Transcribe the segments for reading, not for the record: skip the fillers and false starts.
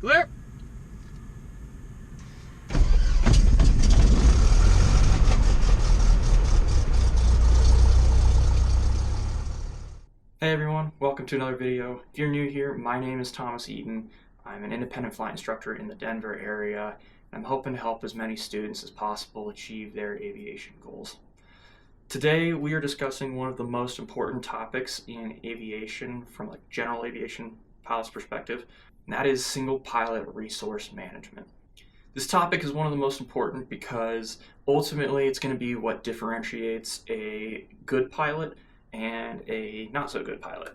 Clear. Hey everyone, welcome to another video. If you're new here, my name is Thomas Eaton. I'm an independent flight instructor in the Denver area. I'm hoping to help as many students as possible achieve their aviation goals. Today we are discussing one of the most important topics in aviation from a general aviation pilot's perspective, and that is single pilot resource management. This topic is one of the most important because ultimately it's going to be what differentiates a good pilot and a not so good pilot.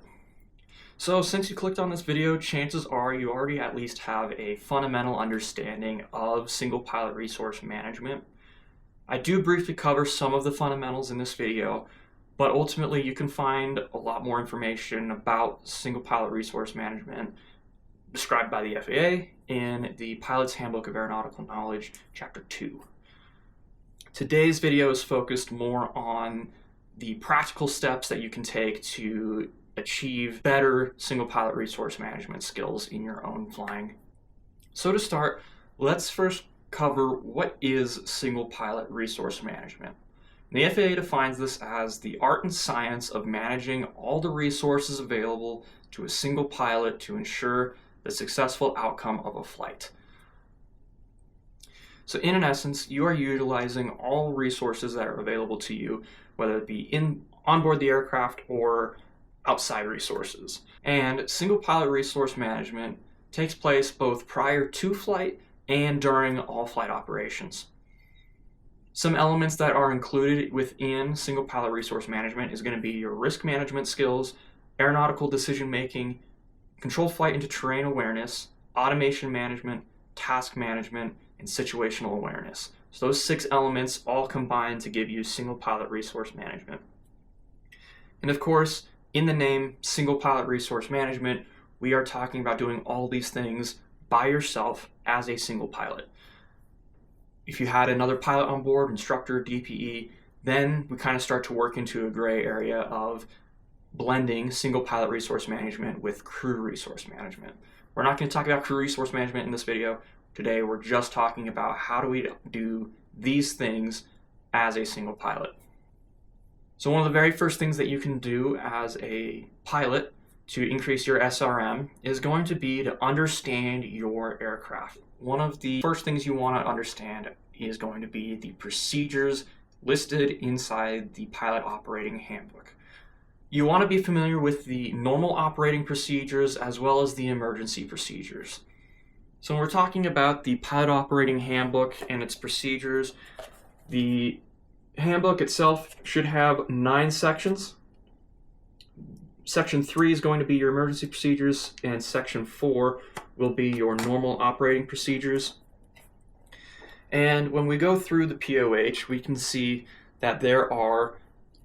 So since you clicked on this video, chances are you already at least have a fundamental understanding of single pilot resource management. I do briefly cover some of the fundamentals in this video, but ultimately you can find a lot more information about single pilot resource management described by the FAA in the Pilot's Handbook of Aeronautical Knowledge, Chapter 2. Today's video is focused more on the practical steps that you can take to achieve better single pilot resource management skills in your own flying. So to start, let's first cover what is single pilot resource management. The FAA defines this as the art and science of managing all the resources available to a single pilot to ensure the successful outcome of a flight. So in essence, you are utilizing all resources that are available to you, whether it be onboard the aircraft or outside resources. And single pilot resource management takes place both prior to flight and during all flight operations. Some elements that are included within single pilot resource management is going to be your risk management skills, aeronautical decision making, controlled flight into terrain awareness, automation management, task management, and situational awareness. So those 6 elements all combine to give you single pilot resource management. And of course, in the name single pilot resource management, we are talking about doing all these things by yourself as a single pilot. If you had another pilot on board, instructor, DPE, then we kind of start to work into a gray area of blending single pilot resource management with crew resource management. We're not going to talk about crew resource management in this video. Today we're just talking about how do we do these things as a single pilot. So one of the very first things that you can do as a pilot to increase your SRM is going to be to understand your aircraft. One of the first things you want to understand is going to be the procedures listed inside the Pilot Operating Handbook. You want to be familiar with the normal operating procedures as well as the emergency procedures. So when we're talking about the Pilot Operating Handbook and its procedures, the handbook itself should have 9 sections. Section 3 is going to be your emergency procedures, and Section 4 will be your normal operating procedures. And when we go through the POH, we can see that there are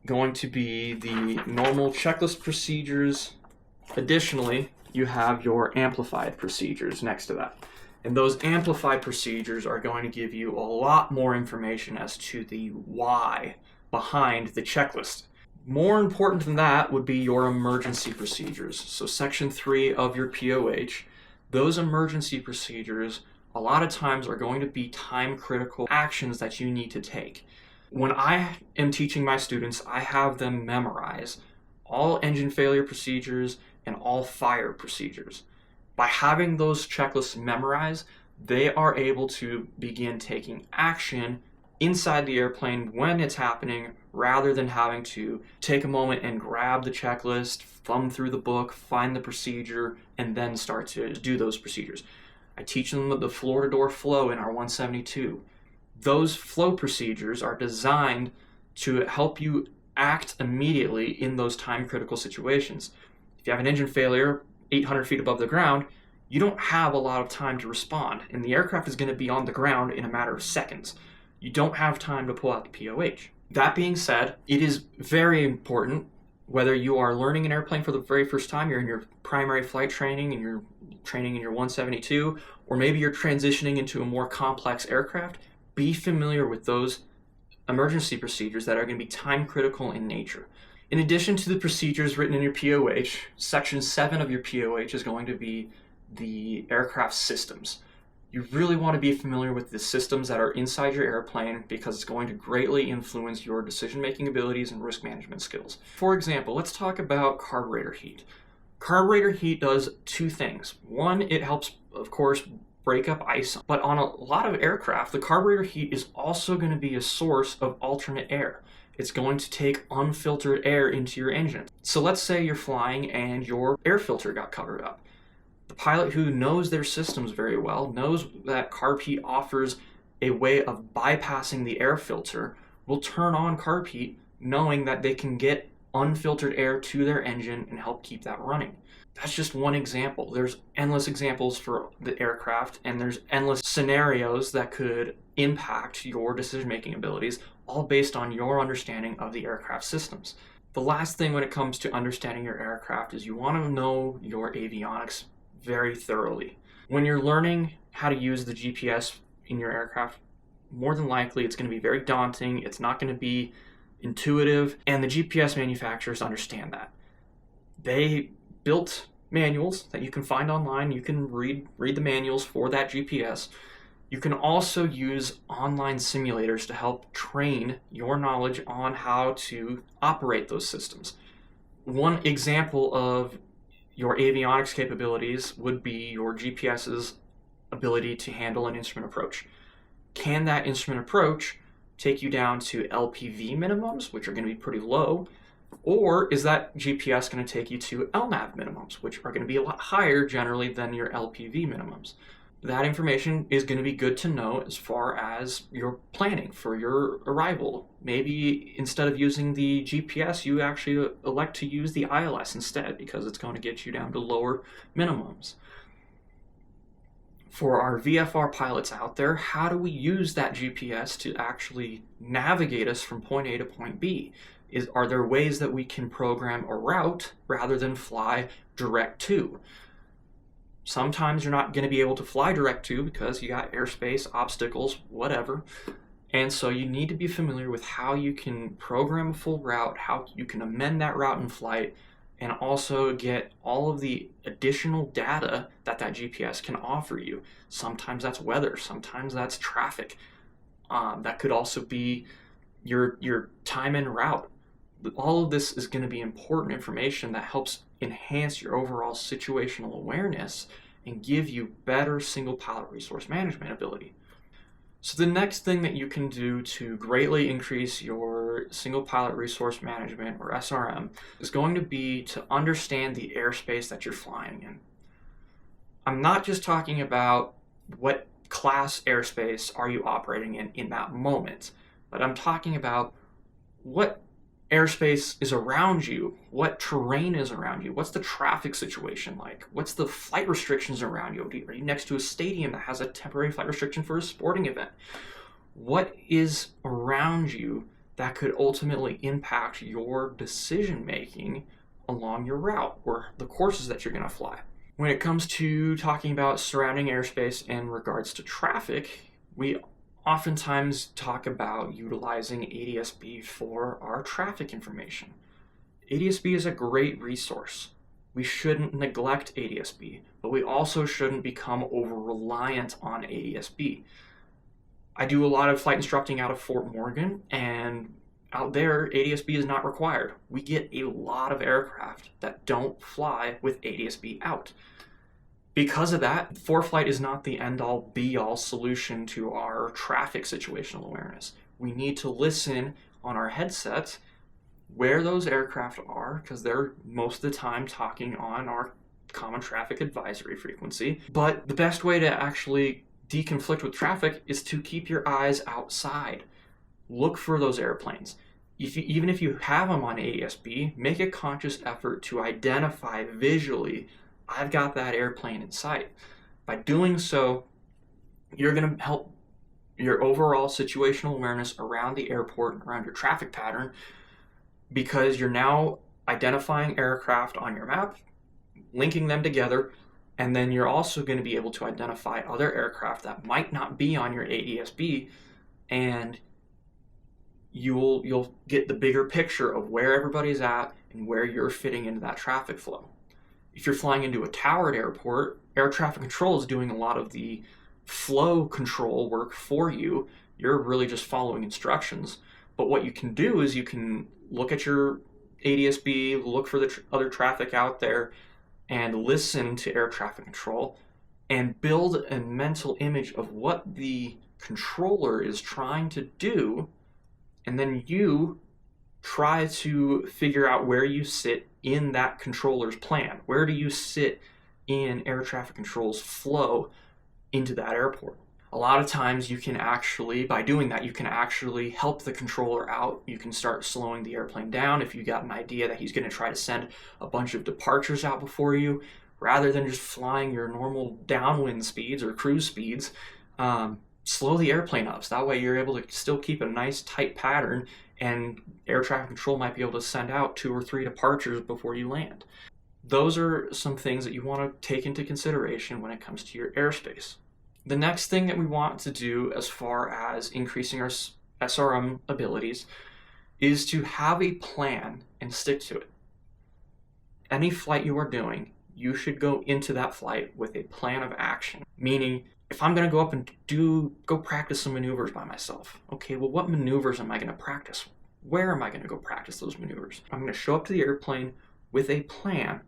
going to be the normal checklist procedures. Additionally, you have your amplified procedures next to that. And those amplified procedures are going to give you a lot more information as to the why behind the checklist. More important than that would be your emergency procedures. So Section 3 of your POH, those emergency procedures a lot of times are going to be time critical actions that you need to take. When I am teaching my students, I have them memorize all engine failure procedures and all fire procedures. By having those checklists memorized, they are able to begin taking action inside the airplane when it's happening, rather than having to take a moment and grab the checklist, thumb through the book, find the procedure, and then start to do those procedures. I teach them the floor-to-door flow in our 172. Those flow procedures are designed to help you act immediately in those time-critical situations. If you have an engine failure 800 feet above the ground, you don't have a lot of time to respond, and the aircraft is going to be on the ground in a matter of seconds. You don't have time to pull out the POH. That being said, it is very important, whether you are learning an airplane for the very first time, you're in your primary flight training and you're training in your 172, or maybe you're transitioning into a more complex aircraft, be familiar with those emergency procedures that are going to be time critical in nature. In addition to the procedures written in your POH, Section 7 of your POH is going to be the aircraft systems. You really want to be familiar with the systems that are inside your airplane because it's going to greatly influence your decision-making abilities and risk management skills. For example, let's talk about carburetor heat. Carburetor heat does two things. One, it helps, of course, break up ice, but on a lot of aircraft, the carburetor heat is also going to be a source of alternate air. It's going to take unfiltered air into your engine. So let's say you're flying and your air filter got covered up. The pilot who knows their systems very well, knows that carb heat offers a way of bypassing the air filter, will turn on carb heat knowing that they can get unfiltered air to their engine and help keep that running. That's just one example. There's endless examples for the aircraft, and there's endless scenarios that could impact your decision-making abilities, all based on your understanding of the aircraft systems. The last thing when it comes to understanding your aircraft is you want to know your avionics very thoroughly. When you're learning how to use the GPS in your aircraft, more than likely it's going to be very daunting, it's not going to be intuitive, and the GPS manufacturers understand that. They built manuals that you can find online. You can read the manuals for that GPS. You can also use online simulators to help train your knowledge on how to operate those systems. One example of your avionics capabilities would be your GPS's ability to handle an instrument approach. Can that instrument approach take you down to LPV minimums, which are going to be pretty low, or is that GPS going to take you to LNAV minimums, which are going to be a lot higher generally than your LPV minimums? That information is going to be good to know as far as your planning for your arrival. Maybe instead of using the GPS, you actually elect to use the ILS instead because it's going to get you down to lower minimums. For our VFR pilots out there, how do we use that GPS to actually navigate us from point A to point B? Are there ways that we can program a route rather than fly direct to? Sometimes you're not going to be able to fly direct to because you got airspace, obstacles, whatever. And so you need to be familiar with how you can program a full route, how you can amend that route in flight, and also get all of the additional data that GPS can offer you. Sometimes that's weather, sometimes that's traffic. That could also be your time en route. All of this is going to be important information that helps enhance your overall situational awareness and give you better single pilot resource management ability. So the next thing that you can do to greatly increase your single pilot resource management, or SRM, is going to be to understand the airspace that you're flying in. I'm not just talking about what class airspace are you operating in that moment, but I'm talking about what airspace is around you, what terrain is around you, what's the traffic situation like, what's the flight restrictions around you, are you next to a stadium that has a temporary flight restriction for a sporting event? What is around you that could ultimately impact your decision making along your route or the courses that you're going to fly? When it comes to talking about surrounding airspace in regards to traffic, we oftentimes talk about utilizing ADS-B for our traffic information. ADS-B is a great resource. We shouldn't neglect ADS-B, but we also shouldn't become over-reliant on ADS-B. I do a lot of flight instructing out of Fort Morgan, and out there, ADS-B is not required. We get a lot of aircraft that don't fly with ADS-B out. Because of that, ForeFlight is not the end-all, be-all solution to our traffic situational awareness. We need to listen on our headsets where those aircraft are, because they're most of the time talking on our common traffic advisory frequency. But the best way to actually deconflict with traffic is to keep your eyes outside. Look for those airplanes. Even if you have them on ADS-B, make a conscious effort to identify visually, I've got that airplane in sight. By doing so, you're going to help your overall situational awareness around the airport and around your traffic pattern, because you're now identifying aircraft on your map, linking them together, and then you're also going to be able to identify other aircraft that might not be on your ADS-B, and you'll get the bigger picture of where everybody's at and where you're fitting into that traffic flow. If you're flying into a towered airport, air traffic control is doing a lot of the flow control work for you. You're really just following instructions. But what you can do is you can look at your ADS-B, look for the other traffic out there, and listen to air traffic control and build a mental image of what the controller is trying to do, and then you try to figure out where you sit in that controller's plan. Where do you sit in air traffic control's flow into that airport? A lot of times you can actually, by doing that, you can actually help the controller out. You can start slowing the airplane down if you got an idea that he's going to try to send a bunch of departures out before you. Rather than just flying your normal downwind speeds or cruise speeds, slow the airplane up. So that way you're able to still keep a nice tight pattern, and air traffic control might be able to send out 2 or 3 departures before you land. Those are some things that you want to take into consideration when it comes to your airspace. The next thing that we want to do as far as increasing our SRM abilities is to have a plan and stick to it. Any flight you are doing, you should go into that flight with a plan of action. Meaning, if I'm going to go up and go practice some maneuvers by myself, okay, well, what maneuvers am I going to practice? Where am I going to go practice those maneuvers? I'm going to show up to the airplane with a plan,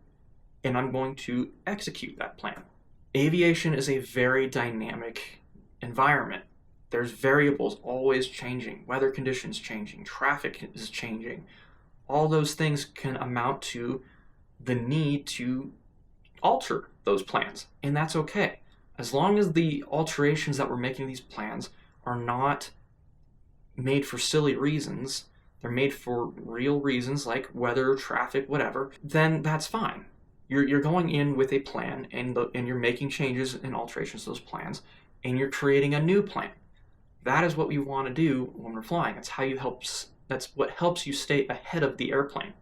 and I'm going to execute that plan. Aviation is a very dynamic environment. There's variables always changing, weather conditions changing, traffic is changing. All those things can amount to the need to alter those plans, and that's okay. As long as the alterations that we're making these plans are not made for silly reasons, they're made for real reasons like weather, traffic, whatever, then that's fine. You're going in with a plan, and you're making changes and alterations to those plans, and you're creating a new plan. That is what we want to do when we're flying. That's what helps you stay ahead of the airplane.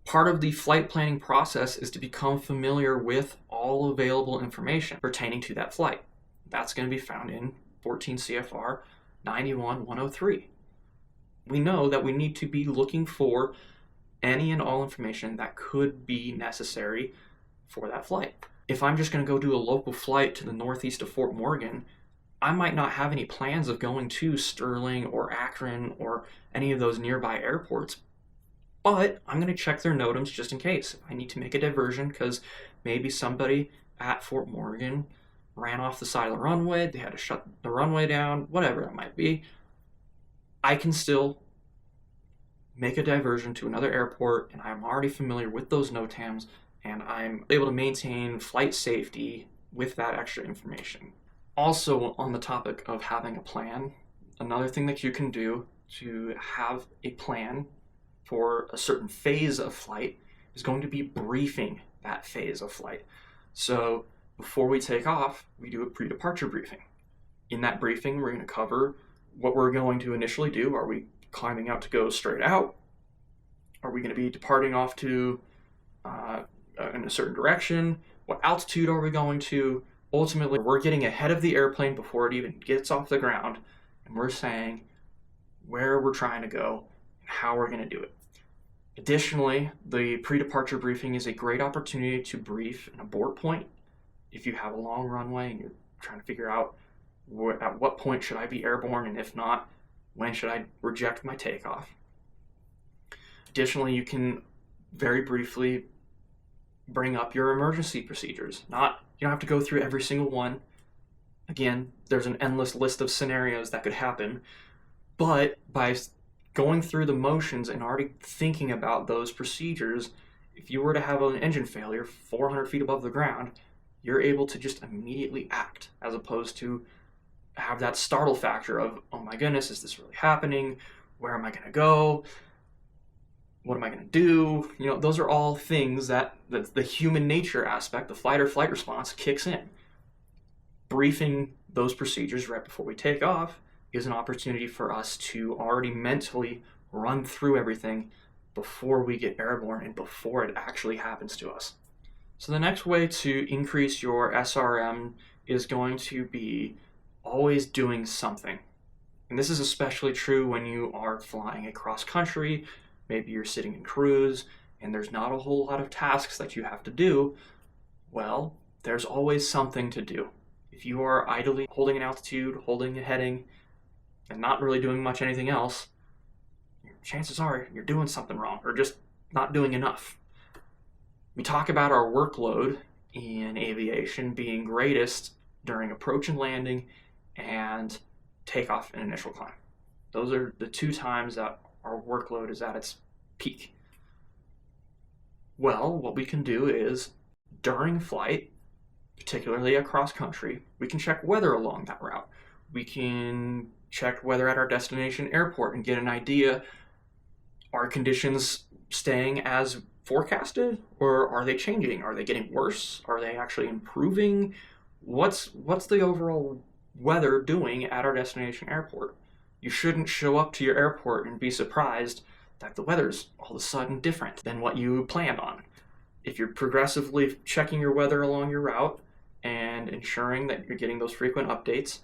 Part of the flight planning process is to become familiar with all available information pertaining to that flight. That's going to be found in 14 CFR 91-103. We know that we need to be looking for any and all information that could be necessary for that flight. If I'm just going to go do a local flight to the northeast of Fort Morgan, I might not have any plans of going to Sterling or Akron or any of those nearby airports, but I'm going to check their NOTAMs just in case. If I need to make a diversion because maybe somebody at Fort Morgan ran off the side of the runway, they had to shut the runway down, whatever that might be, I can still make a diversion to another airport, and I'm already familiar with those NOTAMs, and I'm able to maintain flight safety with that extra information. Also, on the topic of having a plan, another thing that you can do to have a plan for a certain phase of flight is going to be briefing that phase of flight. So before we take off, we do a pre-departure briefing. In that briefing, we're going to cover what we're going to initially do. Are we climbing out to go straight out? Are we going to be departing off to in a certain direction? What altitude are we going to? Ultimately, we're getting ahead of the airplane before it even gets off the ground, and we're saying where we're trying to go and how we're going to do it. Additionally, the pre-departure briefing is a great opportunity to brief an abort point. If you have a long runway and you're trying to figure out at what point should I be airborne, and if not, when should I reject my takeoff. Additionally, you can very briefly bring up your emergency procedures. You don't have to go through every single one. Again, there's an endless list of scenarios that could happen, but by going through the motions and already thinking about those procedures, if you were to have an engine failure 400 feet above the ground, you're able to just immediately act, as opposed to have that startle factor of, oh my goodness, is this really happening? Where am I going to go? What am I going to do? Those are all things that the human nature aspect, the fight or flight response, kicks in. Briefing those procedures right before we take off is an opportunity for us to already mentally run through everything before we get airborne and before it actually happens to us. So the next way to increase your SRM is going to be always doing something. And this is especially true when you are flying across country. Maybe you're sitting in cruise and there's not a whole lot of tasks that you have to do. Well, there's always something to do. If you are idly holding an altitude, holding a heading, and not really doing much anything else, chances are you're doing something wrong or just not doing enough. We talk about our workload in aviation being greatest during approach and landing and takeoff and initial climb. Those are the two times that our workload is at its peak. Well, what we can do is during flight, particularly across country, we can check weather along that route. We can check weather at our destination airport and get an idea, are conditions staying as forecasted or are they changing? Are they getting worse? Are they actually improving? What's the overall weather doing at our destination airport? You shouldn't show up to your airport and be surprised that the weather's all of a sudden different than what you planned on. If you're progressively checking your weather along your route and ensuring that you're getting those frequent updates,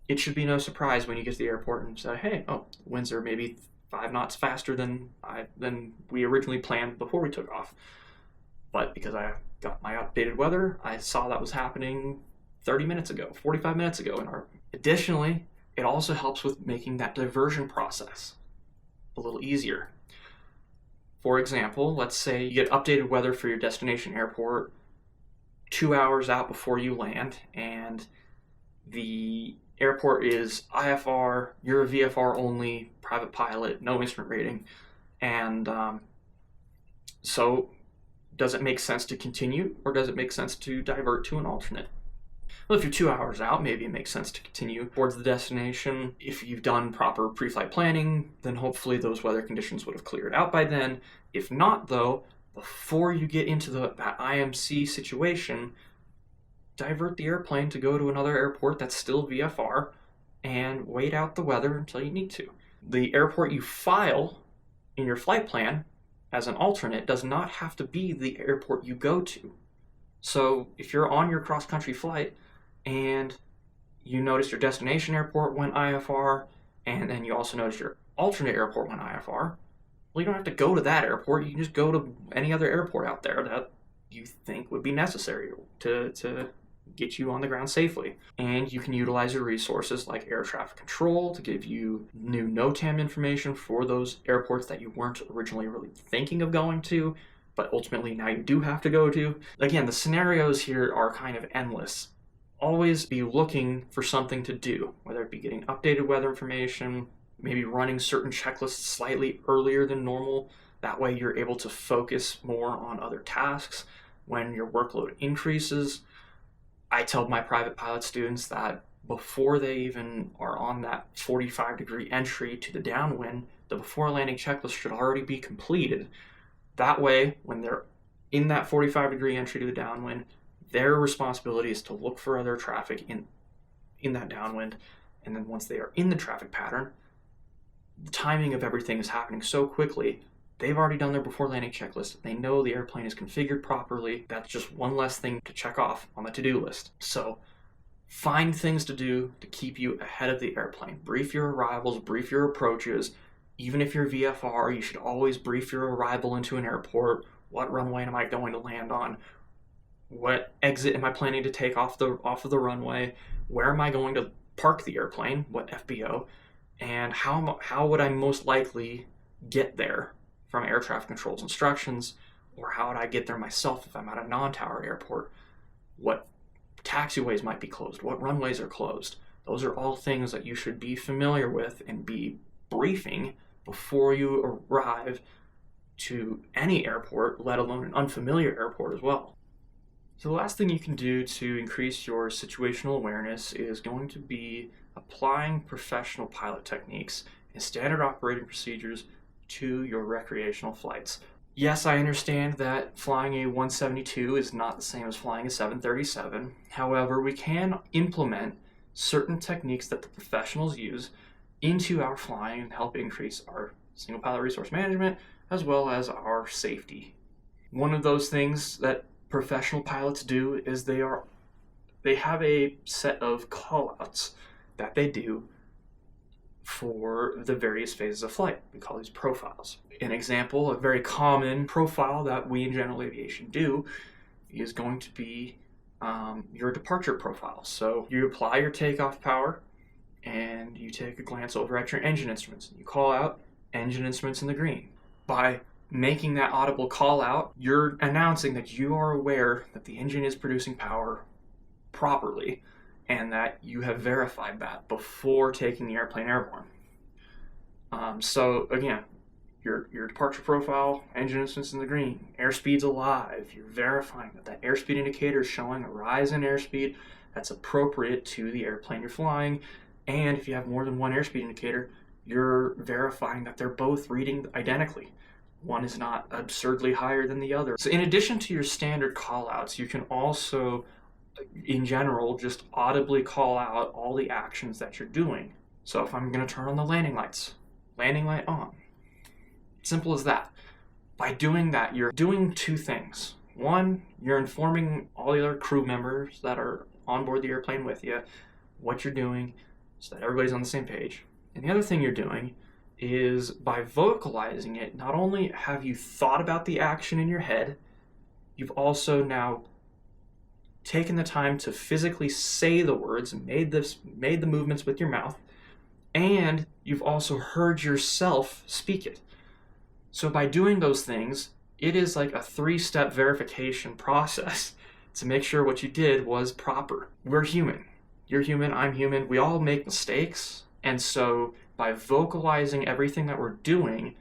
it should be no surprise when you get to the airport and say, hey, winds are maybe 5 knots faster than we originally planned before we took off. But because I got my updated weather, I saw that was happening 30 minutes ago, 45 minutes ago. Additionally, it also helps with making that diversion process a little easier. For example, let's say you get updated weather for your destination airport 2 hours out before you land, and the airport is IFR, you're a VFR only, private pilot, no instrument rating, and so does it make sense to continue or does it make sense to divert to an alternate? Well, if you're 2 hours out, maybe it makes sense to continue towards the destination. If you've done proper pre-flight planning, then hopefully those weather conditions would have cleared out by then. If not, though, before you get into that IMC situation, divert the airplane to go to another airport that's still VFR and wait out the weather until you need to. The airport you file in your flight plan as an alternate does not have to be the airport you go to. So if you're on your cross-country flight and you notice your destination airport went IFR and then you also notice your alternate airport went IFR, well, you don't have to go to that airport. You can just go to any other airport out there that you think would be necessary to get you on the ground safely. And you can utilize your resources like air traffic control to give you new NOTAM information for those airports that you weren't originally really thinking of going to, but ultimately now you do have to go to. Again, the scenarios here are kind of endless. Always be looking for something to do, whether it be getting updated weather information, maybe running certain checklists slightly earlier than normal. That way you're able to focus more on other tasks when your workload increases. I tell my private pilot students that before they even are on that 45-degree entry to the downwind, the before landing checklist should already be completed. That way, when they're in that 45-degree entry to the downwind, their responsibility is to look for other traffic in that downwind. And then once they are in the traffic pattern, the timing of everything is happening so quickly, they've already done their before landing checklist. They know the airplane is configured properly. That's just one less thing to check off on the to-do list. So find things to do to keep you ahead of the airplane. Brief your arrivals, brief your approaches. Even if you're VFR, you should always brief your arrival into an airport. What runway am I going to land on? What exit am I planning to take off of the runway? Where am I going to park the airplane? What FBO? And how would I most likely get there from air traffic control's instructions? Or how would I get there myself if I'm at a non-tower airport? What taxiways might be closed? What runways are closed? Those are all things that you should be familiar with and be briefing before you arrive to any airport, let alone an unfamiliar airport as well. So the last thing you can do to increase your situational awareness is going to be applying professional pilot techniques and standard operating procedures to your recreational flights. Yes, I understand that flying a 172 is not the same as flying a 737. However, we can implement certain techniques that the professionals use into our flying and help increase our single pilot resource management as well as our safety. One of those things that professional pilots do is they have a set of callouts that they do for the various phases of flight. We call these profiles. An example, a very common profile that we in general aviation do is going to be your departure profile. So you apply your takeoff power and you take a glance over at your engine instruments and you call out engine instruments in the green. By making that audible call out, you're announcing that you are aware that the engine is producing power properly and that you have verified that before taking the airplane airborne. So again, your departure profile, engine instruments in the green, airspeed's alive. You're verifying that that airspeed indicator is showing a rise in airspeed that's appropriate to the airplane you're flying. And if you have more than one airspeed indicator, you're verifying that they're both reading identically. One is not absurdly higher than the other. So in addition to your standard callouts, you can also, in general, just audibly call out all the actions that you're doing. So if I'm going to turn on the landing lights, landing light on. Simple as that. By doing that, you're doing two things. One, you're informing all the other crew members that are on board the airplane with you what you're doing so that everybody's on the same page. And the other thing you're doing is by vocalizing it, not only have you thought about the action in your head, you've also now taken the time to physically say the words and made the movements with your mouth, and you've also heard yourself speak it. So by doing those things, it is like a 3-step verification process to make sure what you did was proper. We're human. You're human, I'm human. We all make mistakes. And so by vocalizing everything that we're doing,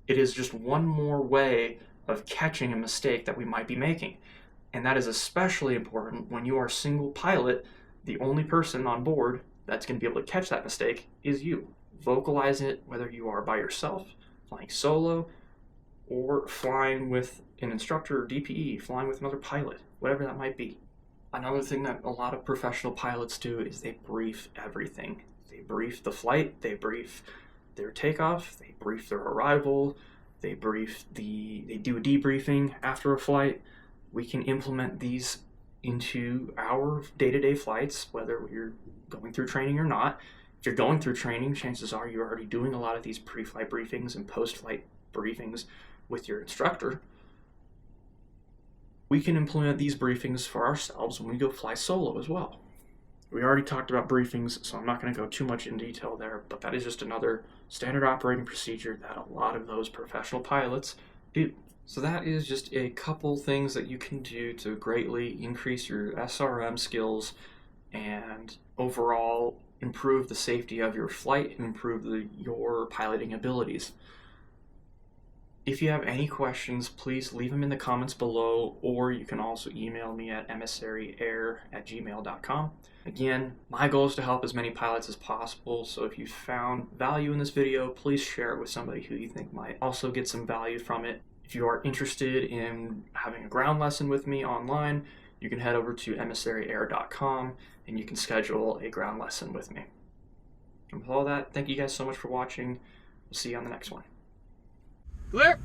it is just one more way of catching a mistake that we might be making. And that is especially important when you are a single pilot. The only person on board that's going to be able to catch that mistake is you. Vocalize it, whether you are by yourself, flying solo, or flying with an instructor or DPE, flying with another pilot, whatever that might be. Another thing that a lot of professional pilots do is they brief everything. They brief the flight, they brief their takeoff, they brief their arrival, they do a debriefing after a flight. We can implement these into our day-to-day flights, whether you're going through training or not. If you're going through training, chances are you're already doing a lot of these pre-flight briefings and post-flight briefings with your instructor. We can implement these briefings for ourselves when we go fly solo as well. We already talked about briefings, so I'm not going to go too much in detail there, but that is just another standard operating procedure that a lot of those professional pilots do. So that is just a couple things that you can do to greatly increase your SRM skills and overall improve the safety of your flight and improve your piloting abilities. If you have any questions, please leave them in the comments below, or you can also email me at emissaryair@gmail.com. Again, my goal is to help as many pilots as possible, so if you found value in this video, please share it with somebody who you think might also get some value from it. If you are interested in having a ground lesson with me online, you can head over to emissaryair.com and you can schedule a ground lesson with me. And with all that, thank you guys so much for watching. We'll see you on the next one. Clear!